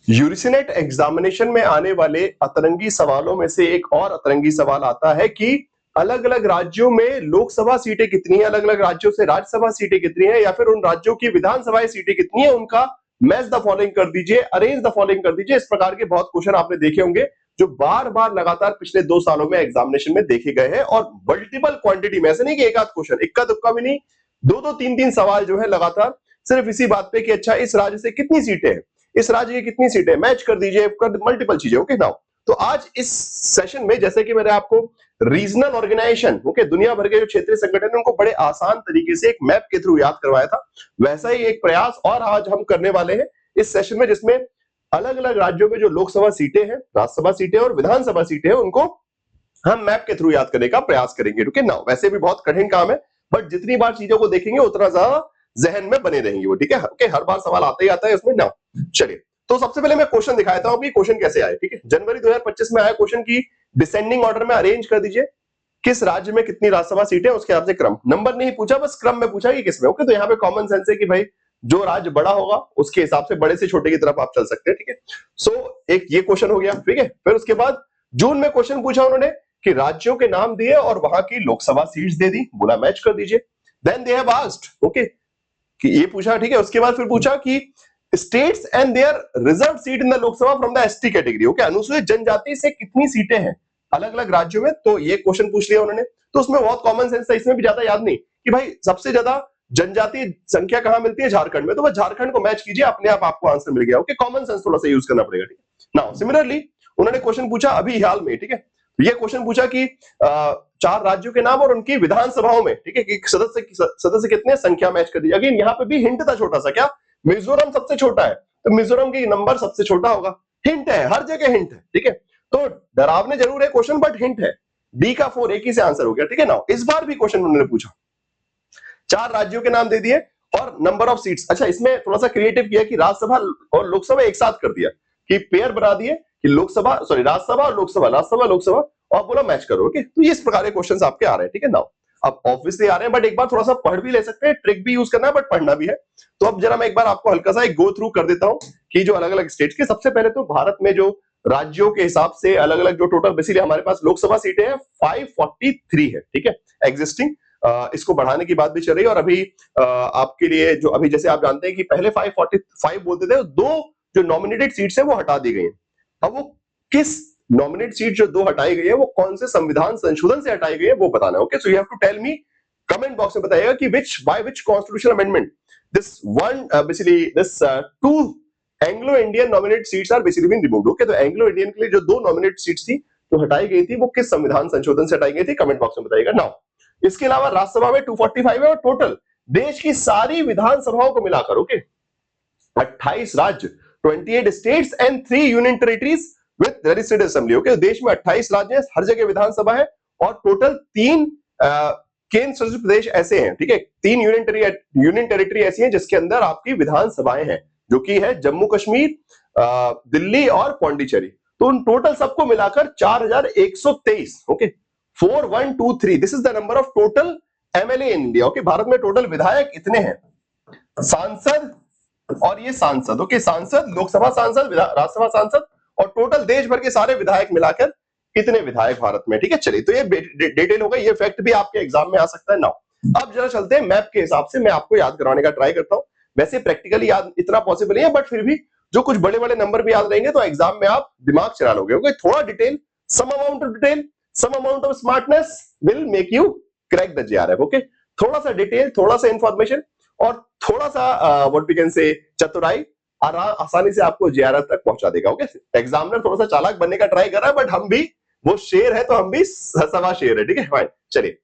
UGC examination में आने वाले अतरंगी सवालों में से एक और अतरंगी सवाल आता है कि अलग अलग राज्यों में लोकसभा सीटें कितनी है, अलग अलग राज्यों से राज्यसभा सीटें कितनी है, या फिर उन राज्यों की विधानसभा सीटें कितनी है, उनका मैच द फॉलोइंग कर दीजिए, अरेंज द फॉलोइंग कर दीजिए। इस प्रकार के बहुत क्वेश्चन आपने देखे होंगे जो बार बार लगातार पिछले 2 सालों में एग्जामिनेशन में देखे गए हैं, और मल्टीपल क्वांटिटी में, ऐसे नहीं कि एक आध क्वेश्चन, इक्का दुक्का भी नहीं, दो दो तीन तीन सवाल जो है लगातार सिर्फ इसी बात पे कि अच्छा इस राज्य से कितनी सीटें हैं, इस राज्य की कितनी सीटें, मैच कर दीजिए, कर मल्टीपल चीजें। ओके नाउ, तो आज इस सेशन में जैसे कि मैंने आपको रीजनल ऑर्गेनाइजेशन, ओके, दुनिया भर के जो क्षेत्रीय संगठन है उनको बड़े आसान तरीके से एक मैप के थ्रू याद करवाया था, वैसा ही एक प्रयास और आज हम करने वाले हैं इस सेशन में, जिसमें अलग अलग राज्यों में जो लोकसभा सीटें हैं, राज्यसभा सीटें और विधानसभा सीटें हैं, उनको हम मैप के थ्रू याद करने का प्रयास करेंगे। ओके नाउ, वैसे भी बहुत कठिन काम है, बट जितनी बार चीजों को देखेंगे उतना ज्यादा जहन में बने रहेंगे वो, ठीक है। ओके, हर बार सवाल आता ही आता है उसमें ना। चलिए, तो सबसे पहले मैं क्वेश्चन दिखाता हूं कि क्वेश्चन कैसे आए, ठीक है। जनवरी 2025 में आया क्वेश्चन की डिसेंडिंग ऑर्डर में अरेंज कर दीजिए किस राज्य में कितनी राज्यसभा सीटें, उसके हिसाब से क्रम, नंबर नहीं पूछा, बस क्रम में पूछा कि किसमें। ओके, तो यहाँ पे कॉमन सेंस है कि भाई जो राज्य बड़ा होगा उसके हिसाब से बड़े से छोटे की तरफ आप चल सकते हैं, ठीक है। सो एक ये क्वेश्चन हो गया, ठीक है। फिर उसके बाद जून में क्वेश्चन पूछा उन्होंने कि राज्यों के नाम दिए और वहां की लोकसभा सीट्स दे दी, बोला मैच कर दीजिए। Then they have asked, okay, कि ये पूछा, ठीक है। उसके बाद फिर पूछा कि states and their reserve seat in the Lok Sabha from the ST category, okay, अनुसूचित जनजाति से कितनी सीटें हैं अलग अलग राज्यों में, तो ये क्वेश्चन पूछ लिया उन्होंने। तो उसमें बहुत कॉमन सेंस था, इसमें भी ज्यादा याद नहीं कि भाई सबसे ज्यादा जनजाति संख्या कहां मिलती है, झारखंड में, तो बस झारखंड को मैच कीजिए, अपने आप आपको आंसर मिल गया। ओके, कॉमन सेंस थोड़ा सा यूज करना पड़ेगा, ठीक है। नाउ सिमिलरली उन्होंने क्वेश्चन पूछा अभी हाल में, ठीक है, ये क्वेश्चन पूछा कि 4 राज्यों के नाम और उनकी विधानसभाओं में, ठीक है, कि सदस्य कितने, संख्या मैच कर दी। अगेन यहाँ पे भी हिंट था छोटा सा, क्या मिजोरम सबसे छोटा है तो मिजोरम की नंबर सबसे छोटा होगा, हिंट है, हर जगह हिंट है, ठीक है। तो डरावने जरूर है क्वेश्चन, बट हिंट है। डी का 4 एक ही से आंसर हो गया, ठीक है। नाउ इस बार भी क्वेश्चन उन्होंने पूछा, 4 राज्यों के नाम दे दिए और नंबर ऑफ सीट्स। अच्छा, इसमें थोड़ा सा क्रिएटिव किया कि राज्यसभा और लोकसभा एक साथ कर दिया, कि पेयर बना दिए कि लोकसभा, सॉरी, राज्यसभा और लोकसभा, राज्यसभा लोकसभा, और बोला मैच करो। ओके, तो ये इस प्रकार के क्वेश्चंस आपके आ रहे हैं, ठीक है। नाउ अब ऑब्वियसली आ रहे हैं, बट एक बार थोड़ा सा पढ़ भी ले सकते हैं, ट्रिक भी यूज करना है, बट पढ़ना भी है। तो अब जरा मैं एक बार आपको हल्का सा एक गो थ्रू कर देता हूं कि जो अलग अलग स्टेट्स के, सबसे पहले तो भारत में जो राज्यों के हिसाब से अलग अलग जो टोटल बेसिकली हमारे पास लोकसभा सीटें हैं 543 है, ठीक है, एग्जिस्टिंग। इसको बढ़ाने की बात भी चल रही है, और अभी आपके लिए जो अभी जैसे आप जानते हैं कि पहले 545 बोलते थे, 2 जो नॉमिनेटेड सीट्स है वो हटा दी गई है। अब वो किस नॉमिनेट सीट जो 2 हटाई गई है वो कौन से संविधान संशोधन से हटाई गई है वो बताना है। Okay, so you have to tell me, comment box में बताइएगा कि by which constitutional amendment this one basically this 2 Anglo Indian nominate seats are basically been removed. Okay, तो एंग्लो इंडियन के लिए जो 2 नॉमिनेट सीट्स थी जो हटाई गई थी वो किस संविधान संशोधन से हटाई गई थी, कमेंट बॉक्स में बताइएगा। नाउ इसके अलावा राज्यसभा में 245 है, और टोटल देश की सारी विधानसभाओं को मिलाकर, ओके, 28 राज्य, 28 states and 3 union territories with registered assembly. Okay, देश में 28 राज्य हैं, हर जगह विधानसभा है, और टोटल 3 केंद्र शासित प्रदेश ऐसे हैं, ठीक है, 3 यूनियन टेरिटरी ऐसी हैं जिसके अंदर आपकी विधानसभाएं हैं, जो कि है जम्मू कश्मीर, दिल्ली और पौंडीचेरी। तो उन टोटल सबको मिलाकर 4123, okay, 4123, this is the number of total MLA in India. Okay, Bharat में टोटल विधायक इतने हैं, सांसद और ये सांसद, ओके, सांसद, लोकसभा सांसद, राज्यसभा सांसद, और टोटल देश भर के सारे विधायक मिलाकर कितने विधायक भारत में, ठीक है। चलिए, तो ये डिटेल हो गई, ये फैक्ट भी आपके एग्जाम में आ सकता है। नाउ अब जरा चलते हैं मैप के हिसाब से, मैं आपको याद करवाने का ट्राई करता हूं। वैसे प्रैक्टिकली याद इतना पॉसिबल नहीं है, बट फिर भी जो कुछ बड़े बड़े नंबर भी याद रहेंगे तो एग्जाम में आप दिमाग चला लोगे। ओके, थोड़ा detail, some amount of detail, some amount of smartness will make you crack the JRF. Okay, थोड़ा सा डिटेल, थोड़ा सा इंफॉर्मेशन और थोड़ा सा व्हाट वी कैन से चतुराई आसानी से आपको जेआरएफ तक पहुंचा देगा। ओके, एग्जामिनर थोड़ा सा चालाक बनने का ट्राई कर रहा है, बट हम भी, वो शेर है तो हम भी सवा शेर है, ठीक है, फाइन। चलिए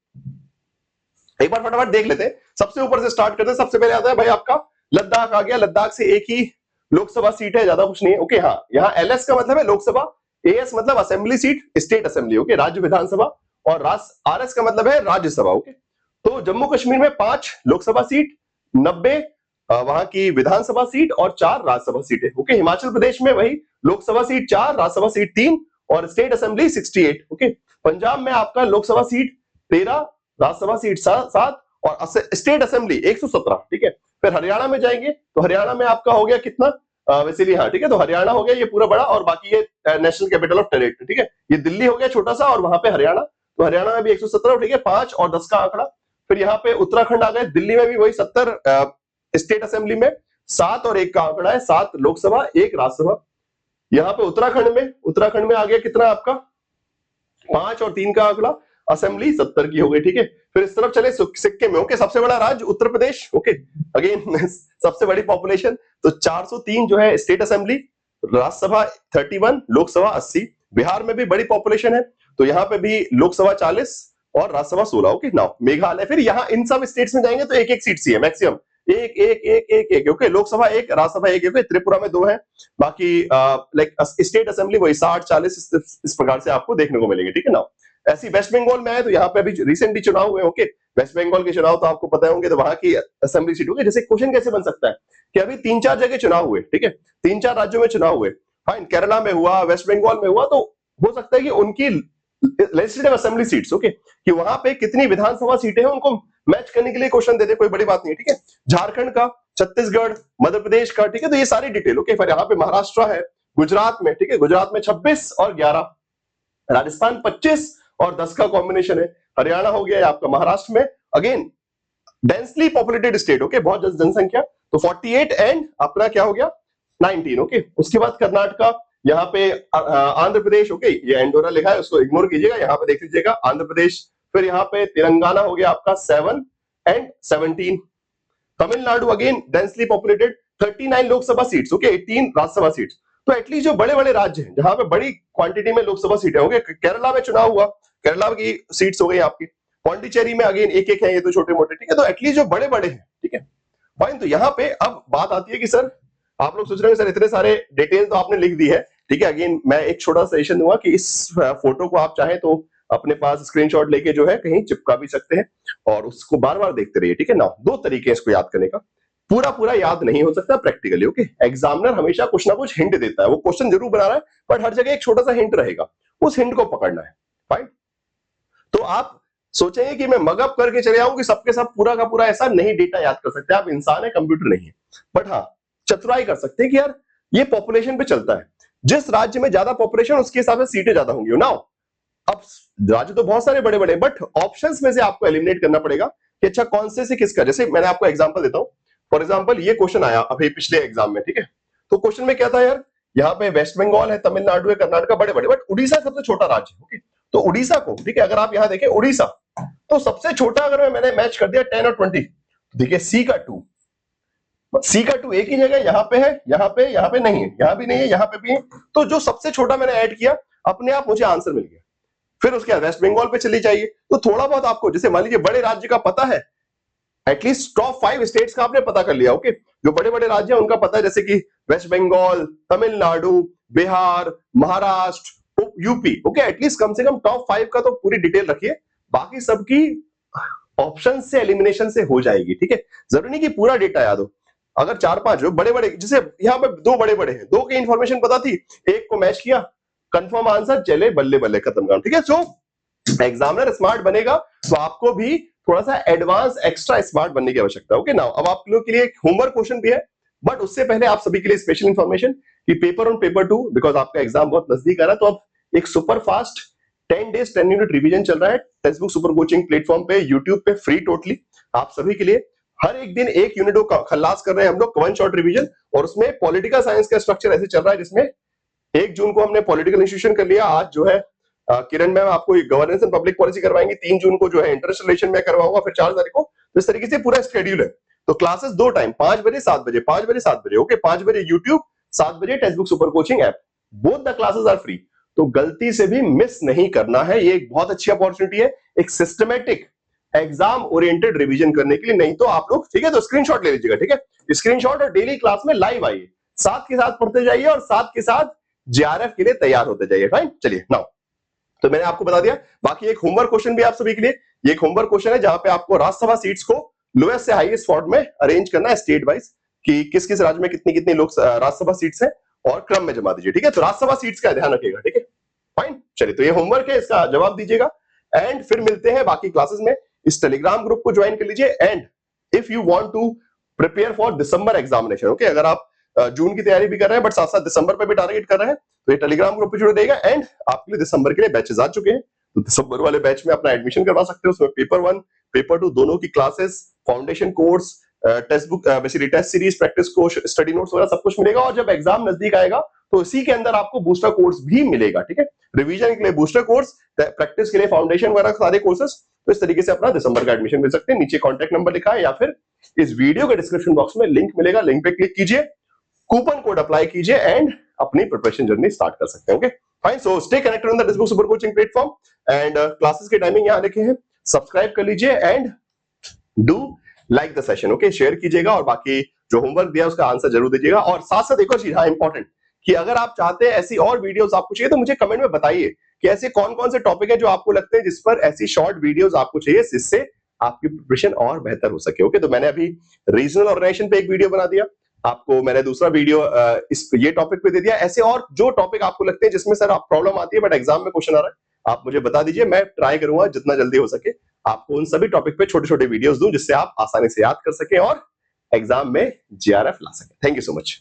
एक बार फटाफट देख लेते हैं, सबसे ऊपर से स्टार्ट करते हैं। सबसे पहले आता है भाई आपका लद्दाख आ गया, लद्दाख से एक ही लोकसभा सीट है, ज्यादा कुछ नहीं है। ओके, हाँ, यहाँ एलएस का मतलब है लोकसभा, एएस मतलब assembly seat, state assembly, okay, राज्य विधानसभा, और आरएस का मतलब है राज्यसभा। ओके, तो जम्मू कश्मीर में 5 लोकसभा सीट, 90 वहां की विधानसभा सीट और 4 राज्यसभा सीटें। ओके, हिमाचल प्रदेश में वही लोकसभा सीट 4, राज्यसभा सीट 3 और स्टेट असेंबली 68। ओके, पंजाब में आपका लोकसभा सीट 13, राज्यसभा सीट 7 और स्टेट असेंबली 117, ठीक है। फिर हरियाणा में जाएंगे तो हरियाणा में आपका हो गया कितना, वैसे हाँ, ठीक है। तो हरियाणा हो गया ये पूरा बड़ा, और बाकी ये नेशनल कैपिटल ऑफ टेरिटरी, ठीक है। ये दिल्ली हो गया छोटा सा, और वहां पे हरियाणा, तो हरियाणा में भी 117, ठीक है, 5 और 10 का आंकड़ा। फिर यहाँ पे उत्तराखंड आ गए, दिल्ली में भी वही 70, स्टेट असेंबली में 7 और 1 का आंकड़ा है, 7 लोकसभा 1 राज्यसभा। यहाँ पे उत्तराखंड में आ गया कितना आपका, 5 और 3 का आंकड़ा, असेंबली 70 की हो गई, ठीक है। फिर इस तरफ चले सिक्किम में, ओके, सबसे बड़ा राज्य उत्तर प्रदेश, ओके, अगेन सबसे बड़ी पॉपुलेशन, तो 403 जो है स्टेट असेंबली, राज्यसभा 31, लोकसभा 80। बिहार में भी बड़ी पॉपुलेशन है, तो यहाँ पे भी लोकसभा 40 और राज्यसभा 16, ओके। नाउ मेघालय, फिर यहाँ इन सब स्टेट्स में जाएंगे तो एक एक सीट सी है मैक्सिमम, एक एक एक एक एक, ओके। लोकसभा 1, राज्यसभा 1, ओके। त्रिपुरा में 2 है, बाकी लाइक स्टेट असेंबली वही 60-40 इस प्रकार से आपको देखने को मिलेगी, ठीक है ना। ऐसी वेस्ट बंगाल में है, तो यहाँ पे अभी रिसेंटली चुनाव हुए, ओके। वेस्ट बंगाल के चुनाव तो आपको पता होंगे, तो वहां की असेंबली सीट, ओके। जैसे क्वेश्चन कैसे बन सकता है कि अभी 3-4 जगह चुनाव हुए, ठीक है, 3-4 राज्यों में चुनाव हुए, फाइन, केरला में हुआ, वेस्ट बंगाल में हुआ, तो हो सकता है कि उनकी लेजिस्लेटिव असेंबली सीट्स, ओके, कि वहां पे कितनी विधानसभा सीटें हैं उनको मैच करने के लिए क्वेश्चन देते, कोई बड़ी बात नहीं है, ठीक है। झारखंड का, छत्तीसगढ़, मध्य प्रदेश का, ठीक है, तो ये सारी डिटेल, ओके। फिर यहाँ पे महाराष्ट्र है, गुजरात में, ठीक है, गुजरात में 26 और 11, राजस्थान 25 और 10 का कॉम्बिनेशन है, हरियाणा हो गया आपका, महाराष्ट्र में again densely populated state, okay, बहुत जनसंख्या, तो 48 एंड अपना क्या हो गया 19, ओके। उसके बाद कर्नाटका, यहाँ पे आंध्र प्रदेश, ओके, ये एंडोरा लिखा है उसको इग्नोर कीजिएगा, यहाँ पे देख लीजिएगा आंध्र प्रदेश। फिर यहाँ पे तेलंगाना हो गया आपका 7 and 17। Tamil Nadu again densely populated, 39 Lok Sabha seats, okay, 18 Rajya Sabha seats. तो एटलीस्ट जो बड़े बड़े राज्य हैं जहां पे बड़ी क्वांटिटी में लोकसभा सीटें होंगे, केरला में चुनाव हुआ, केरला की सीट्स हो गई आपकी, पौंडीचेरी में अगेन एक एक है, ये तो छोटे मोटे, ठीक है। तो एटलीस्ट जो बड़े बड़े हैं, ठीक है, फाइन। तो यहाँ पे अब बात आती है कि सर आप लोग सोच रहे हैं सर इतने सारे डिटेल तो आपने लिख दी है, ठीक है। अगेन मैं एक छोटा सजेशन दूंगा कि इस फोटो को आप चाहें तो अपने पास स्क्रीनशॉट लेके जो है कहीं चिपका भी सकते हैं, और उसको बार बार देखते रहिए, ठीक है ना। 2 तरीके हैं इसको याद करने का, पूरा पूरा याद नहीं हो सकता प्रैक्टिकली, ओके। एग्जामिनर हमेशा कुछ ना कुछ हिंट देता है, वो क्वेश्चन जरूर बना रहा है, बट हर जगह एक छोटा सा हिंट रहेगा, उस हिंट को पकड़ना है, फाइन। तो आप सोचेंगे कि मैं मगअप करके चले आऊं कि सबके सब पूरा का पूरा ऐसा नहीं डेटा याद कर सकते, आप इंसान है, कंप्यूटर नहीं है, बट हाँ चतुराई कर सकते हैं कि यार ये पॉपुलेशन पे चलता है, जिस राज्य में ज्यादा पॉपुलेशन उसके हिसाब से सीटें ज्यादा होंगी ना। अब राज्य तो बहुत सारे बड़े बड़े, बट ऑप्शंस में से आपको एलिमिनेट करना पड़ेगा कि अच्छा कौन से किसका। जैसे मैंने आपको एग्जांपल देता हूं, फॉर एग्जांपल ये क्वेश्चन आया अभी पिछले एग्जाम में, ठीक है। तो क्वेश्चन में क्या था यार, यहाँ पे वेस्ट बंगाल है, तमिलनाडु है, कर्नाटका बड़े बड़े, बट उड़ीसा सबसे छोटा राज्य, ओके। तो उड़ीसा को, ठीक है, अगर आप यहाँ देखें उड़ीसा, तो सबसे छोटा अगर मैंने मैच कर दिया 10 और 20, देखिए सी का 2 एक ही जगह, यहाँ पे है, यहाँ पे नहीं है, यहाँ भी नहीं है, यहाँ पे भी है, तो जो सबसे छोटा मैंने ऐड किया अपने आप मुझे आंसर मिल गया। फिर उसके बाद वेस्ट बंगाल पे चली जाइए, तो थोड़ा बहुत आपको जैसे मान लीजिए बड़े राज्य का पता है, एटलीस्ट टॉप 5 स्टेट्स का आपने पता कर लिया, ओके। जो बड़े बड़े राज्य हैं उनका पता है, जैसे कि West Bengal, Tamil Nadu, Bihar, Maharashtra, UP, okay. At least कम से कम टॉप 5 का तो पूरी डिटेल रखिए, बाकी सबकी ऑप्शन से एलिमिनेशन से हो जाएगी, ठीक है। जरूरी नहीं कि पूरा डेटा याद हो, अगर 4-5 जो बड़े बड़े, जैसे यहाँ पे 2 बड़े बड़े हैं, 2 की इंफॉर्मेशन पता थी, एक को मैच किया, कंफर्म आंसर, चले बल्ले बल्ले खत्म काम, ठीक है। सो एग्जामिनर स्मार्ट बनेगा तो आपको भी थोड़ा सा एडवांस एक्स्ट्रा स्मार्ट बनने की आवश्यकता है, ओके। नाउ अब आप लोगों के लिए एक होमवर्क क्वेश्चन भी है, बट उससे पहले आप सभी के लिए स्पेशल इंफॉर्मेशन कि पेपर ऑन पेपर 2, बिकॉज आपका एग्जाम बहुत नजदीक आ रहा है, तो अब एक super fast 10 days 10 unit revision चल रहा है text book super coaching platform पे, यूट्यूब पे, फ्री टोटली आप सभी के लिए। हर एक दिन एक यूनिट को खल्लास कर रहे हैं हम लोग, 1 शॉट रिवीजन, और उसमें पॉलिटिकल साइंस का स्ट्रक्चर ऐसे चल रहा है जिसमें 1 जून को हमने पॉलिटिकल इंस्टीट्यूशन कर लिया, आज जो है किरण मैम आपको गवर्नेंस एंड पब्लिक पॉलिसी करवाएंगे, 3 जून को जो है इंटरनेशनल रिलेशन में करवाऊंगा, फिर 4 तारीख को। तो इस तरीके से पूरा स्केड्यूल है। तो क्लासेस 2 टाइम, 5 बजे 7 बजे, 5 बजे 7 बजे, ओके। 5 बजे यूट्यूब, 7 बजे text book super coaching app, both the classes are free, तो गलती से भी मिस नहीं करना है। ये एक बहुत अच्छी अपॉर्चुनिटी है एक सिस्टमेटिक एग्जाम ओरिएंटेड रिवीजन करने के लिए, नहीं तो आप लोग, ठीक है, तो स्क्रीनशॉट ले लीजिएगा, ठीक है, स्क्रीनशॉट, और डेली क्लास में लाइव आइए, साथ के साथ पढ़ते जाइए और साथ के साथ जेआरएफ के लिए तैयार होते जाइए, फाइन। चलिए नाउ, तो मैंने आपको बता दिया, बाकी एक होमवर्क क्वेश्चन भी आप सभी के लिए, ये एक होमवर्क क्वेश्चन है जहां पे आपको राज्यसभा सीट्स को लोएस्ट से हाईएस्ट फॉर्म में अरेंज करना है स्टेट वाइज, कि किस किस राज्य में कितनी कितनी लोग राज्यसभा सीट्स हैं, और क्रम में जमा दीजिए, ठीक है। तो राज्यसभा सीट्स का ध्यान रखिएगा, ठीक है, फाइन। चलिए, तो ये होमवर्क है, इसका जवाब दीजिएगा, एंड फिर मिलते हैं बाकी क्लासेस में। इस टेलीग्राम ग्रुप को ज्वाइन कर लीजिए, and if you want to prepare for December examination, okay, अगर आप जून की तैयारी भी कर रहे हैं बट साथ साथ दिसंबर पे भी टारगेट कर रहे हैं, तो ये टेलीग्राम ग्रुप पे जुड़ देगा। एंड आपके लिए दिसंबर के लिए बैचेस आ चुके हैं, तो दिसंबर वाले बैच में अपना एडमिशन करवा सकते हो। उसमें पेपर 1 पेपर 2 दोनों की classes, foundation course, text book, basically test series, practice course, study notes वगैरह सब कुछ मिलेगा। और जब एग्जाम नजदीक आएगा तो इसी के अंदर आपको बूस्टर कोर्स भी मिलेगा, ठीक है। रिवीजन के लिए बूस्टर कोर्स, प्रैक्टिस के लिए फाउंडेशन वगैरह सारे कोर्सेस। तो इस तरीके से अपना दिसंबर का एडमिशन मिल सकते हैं। नीचे कॉन्टैक्ट नंबर लिखा है या फिर इस वीडियो के डिस्क्रिप्शन बॉक्स में लिंक मिलेगा, लिंक पे क्लिक कीजिए, कूपन कोड अप्लाई कीजिए एंड अपनी प्रिपरेशन जर्नी स्टार्ट कर सकते हैं। Okay fine, so stay connected on the discuss super coaching platform and classes के टाइमिंग यहां लिखे हैं, सब्सक्राइब कर लीजिए and do like the session. Okay, share कीजिएगा और बाकी जो होमवर्क दिया उसका आंसर जरूर दीजिएगा। और साथ साथ एक और चीज, हाँ इंपॉर्टेंट, कि अगर आप चाहते हैं ऐसी और वीडियोस आपको चाहिए तो मुझे कमेंट में बताइए कि ऐसे कौन कौन से टॉपिक है जो आपको लगते हैं जिस पर ऐसी शॉर्ट वीडियोस आपको चाहिए, जिससे आपकी प्रिपरेशन और बेहतर हो सके। ओके, तो मैंने अभी रीजनल ऑर्गेनाइजेशन पे एक वीडियो बना दिया, आपको मैंने दूसरा वीडियो इस ये टॉपिक पे दे दिया। ऐसे और जो टॉपिक आपको लगते हैं जिसमें सर आप प्रॉब्लम आती है बट एग्जाम में क्वेश्चन आ रहा है, आप मुझे बता दीजिए, मैं ट्राई करूंगा जितना जल्दी हो सके आपको उन सभी टॉपिक पे छोटे छोटे वीडियोस दूं जिससे आप आसानी से याद कर सकें और एग्जाम में जीआरएफ ला सकें। Thank you so much.